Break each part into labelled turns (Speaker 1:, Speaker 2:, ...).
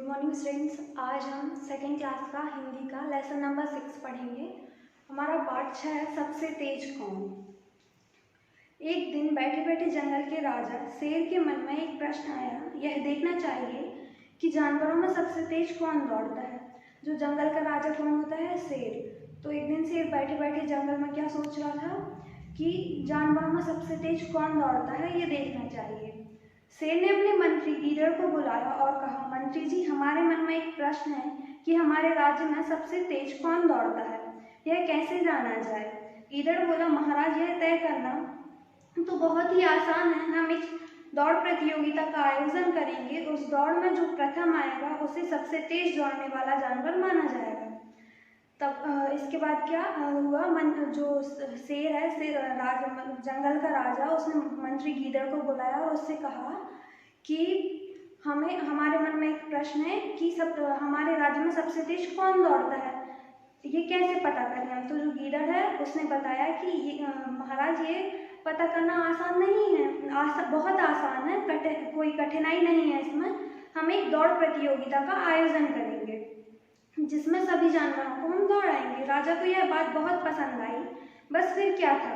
Speaker 1: Good morning students. आज हम second class का हिंदी का लेसन नंबर 6 पढ़ेंगे। हमारा पाठ 6 है सबसे तेज कौन। एक दिन बैठे बैठे जंगल के राजा शेर के मन में एक प्रश्न आया, यह देखना चाहिए कि जानवरों में सबसे तेज कौन दौड़ता है। जो जंगल का राजा कौन होता है? शेर। तो एक दिन शेर बैठे बैठे जंगल में क्या सोच रहा था कि जानवरों में सबसे तेज कौन दौड़ता है, ये देखना चाहिए। शेर ने अपने मंत्री गीदड़ को बुलाया और कहा, मंत्री जी, हमारे मन में एक प्रश्न है कि हमारे राज्य में सबसे तेज कौन दौड़ता है, यह कैसे जाना जाए। गीदड़ बोला, महाराज, यह तय करना तो बहुत ही आसान है। हम एक दौड़ प्रतियोगिता का आयोजन करेंगे। उस दौड़ में जो प्रथम आएगा उसे सबसे तेज दौड़ने वाला जानवर माना जाएगा। तब इसके बाद क्या हुआ, जो शेर है, जंगल का राजा, उसने मंत्री गीदड़ को बुलाया और उससे कहा कि हमारे मन में एक प्रश्न है कि हमारे राज्य में सबसे तेज कौन दौड़ता है, ये कैसे पता करें हम। तो जो गीदड़ है उसने बताया कि महाराज, ये पता करना आसान नहीं है, बहुत आसान है, कोई कठिनाई नहीं है इसमें। हम एक दौड़ प्रतियोगिता का आयोजन करेंगे जिसमें सभी जानवरों को हम दौड़ाएंगे। राजा को यह बात बहुत पसंद आई। बस फिर क्या था,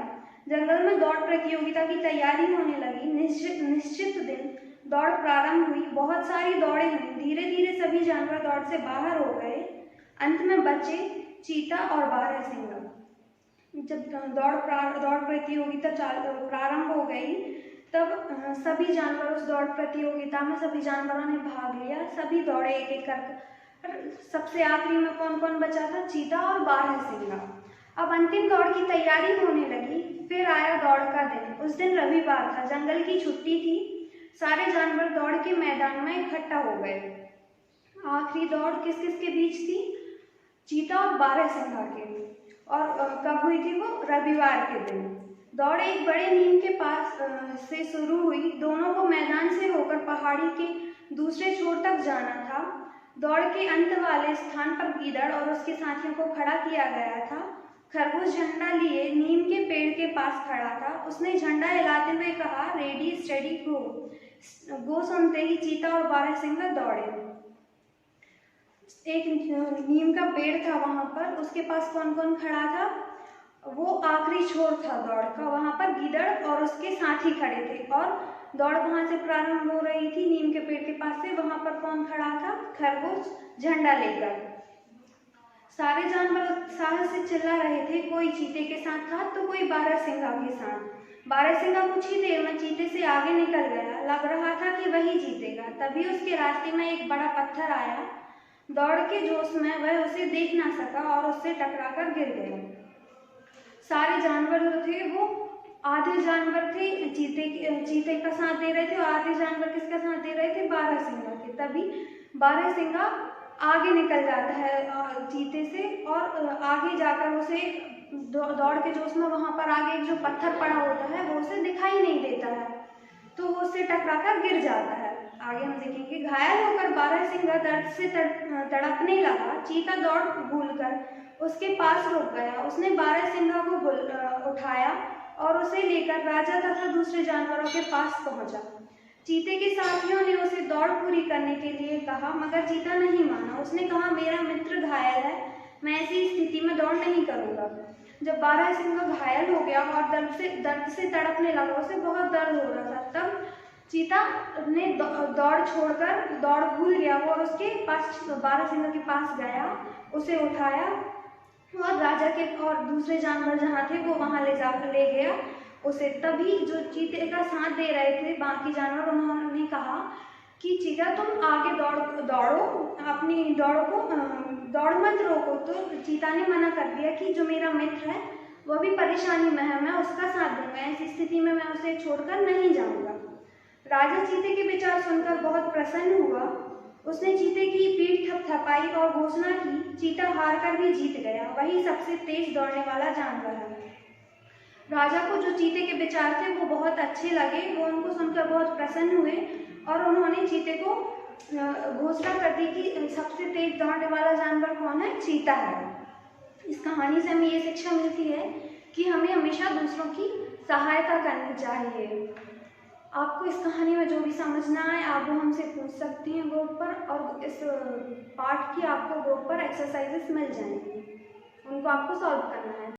Speaker 1: जंगल में दौड़ प्रतियोगिता की तैयारी होने लगी। निश्चित दिन दौड़ प्रारंभ हुई। बहुत सारी दौड़ें हुई। धीरे धीरे सभी जानवर दौड़ से बाहर हो गए। अंत में बचे चीता और बारहसिंगा। जब दौड़ प्रतियोगिता प्रारंभ हो गई तब सभी जानवर उस दौड़ प्रतियोगिता में सभी जानवरों ने भाग लिया। सभी दौड़े एक एक कर। सबसे आखिरी में कौन कौन बचा था? चीता और बारहसिंगा। अब अंतिम दौड़ की तैयारी होने लगी। फिर आया दौड़ का दिन। उस दिन रविवार था, जंगल की छुट्टी थी। सारे जानवर दौड़ के मैदान में इकट्ठा हो गए। आखिरी दौड़ किस किस के बीच थी? चीता और बारहसिंगा के। और कब हुई थी वो? रविवार के दिन। दौड़ एक बड़े नीम के पास से शुरू हुई। दोनों को मैदान से होकर पहाड़ी के दूसरे छोर तक जाना था। दौड़ के अंत वाले स्थान पर गीदड़ और उसके साथियों को खड़ा किया गया था। खरगोश झंडा लिए नीम के पेड़ के पास खड़ा था। उसने झंडा हिलाते हुए कहा, रेडी स्टेडी गो। गो सुनते ही चीता और बारहसिंगा दौड़े। एक नीम का पेड़ था वहां पर, उसके पास कौन कौन खड़ा था? वो आखिरी छोर था दौड़ का, वहां पर गीदड़ और उसके साथी खड़े थे। और दौड़ कहाँ से प्रारंभ हो रही थी? नीम के पेड़ के पास से। वहां पर कौन खड़ा था? खरगोश झंडा लेकर। सारे जानवर उत्साह से चिल्ला रहे थे। कोई चीते के साथ था तो कोई बारहसिंगा के साथ। बारहसिंगा कुछ ही देर में चीते से आगे निकल गया। लग रहा था कि वही जीतेगा। तभी उसके रास्ते में एक बड़ा पत्थर आया। दौड़ के जोश में वह उसे देख ना सका और उससे टकराकर गिर गया। सारे जानवर जो थे वो, आधे जानवर थे चीते का साथ दे रहे थे और आधे जानवर किसका साथ दे रहे थे? बारहसिंगा के। तभी बारहसिंगा आगे निकल जाता है चीते से और आगे जाकर उसे दौड़ के जोश में वहां पर आगे एक जो पत्थर पड़ा होता है वो उसे दिखाई नहीं देता है, तो वो उससे टकराकर गिर जाता है। आगे हम देखेंगे, घायल होकर बारहसिंगा दर्द से तड़पने लगा। चीता दौड़ भूलकर उसके पास रुक गया। उसने बारहसिंगा को उठाया और उसे लेकर राजा तथा दूसरे जानवरों के पास पहुंचा। चीते के साथियों ने उसे दौड़ पूरी करने के लिए कहा, मगर चीता नहीं माना। उसने कहा, मेरा मित्र घायल है, मैं ऐसी स्थिति में दौड़ नहीं करूंगा। जब बारहसिंगा घायल हो गया और दर्द से तड़पने लगा, उसे बहुत दर्द हो रहा था, तब चीता ने दौड़ छोड़कर दौड़ भूल गया। वो और उसके पास बारहसिंगा के पास गया, उसे उठाया और राजा के और दूसरे जानवर जहाँ थे वो वहाँ ले जाकर ले गया उसे। तभी जो चीते का साथ दे रहे थे बाकी जानवर, उन्होंने कहा कि चीता, तुम आगे दौड़ो, अपनी दौड़ मत रोको। तो चीता ने मना कर दिया कि जो मेरा मित्र है वो भी परेशानी में है, मैं उसका साथ दूंगा, ऐसी स्थिति में मैं उसे छोड़कर नहीं जाऊंगा। राजा चीते के विचार सुनकर बहुत प्रसन्न हुआ। उसने चीते की पीठ थपथपाई और घोषणा की, चीता हार कर भी जीत गया, वही सबसे तेज दौड़ने वाला जानवर है। राजा को जो चीते के विचार थे वो बहुत अच्छे लगे। वो उनको सुनकर बहुत प्रसन्न हुए और उन्होंने चीते को घोषणा कर दी कि सबसे तेज दौड़ने वाला जानवर कौन है? चीता है। इस कहानी से हमें ये शिक्षा मिलती है कि हमें हमेशा दूसरों की सहायता करनी चाहिए। आपको इस कहानी में जो भी समझ ना आए आप वो हमसे पूछ सकती हैं ग्रुप पर, और इस पार्ट की आपको ग्रुप पर एक्सरसाइजेस मिल जाएंगी, उनको आपको सॉल्व करना है।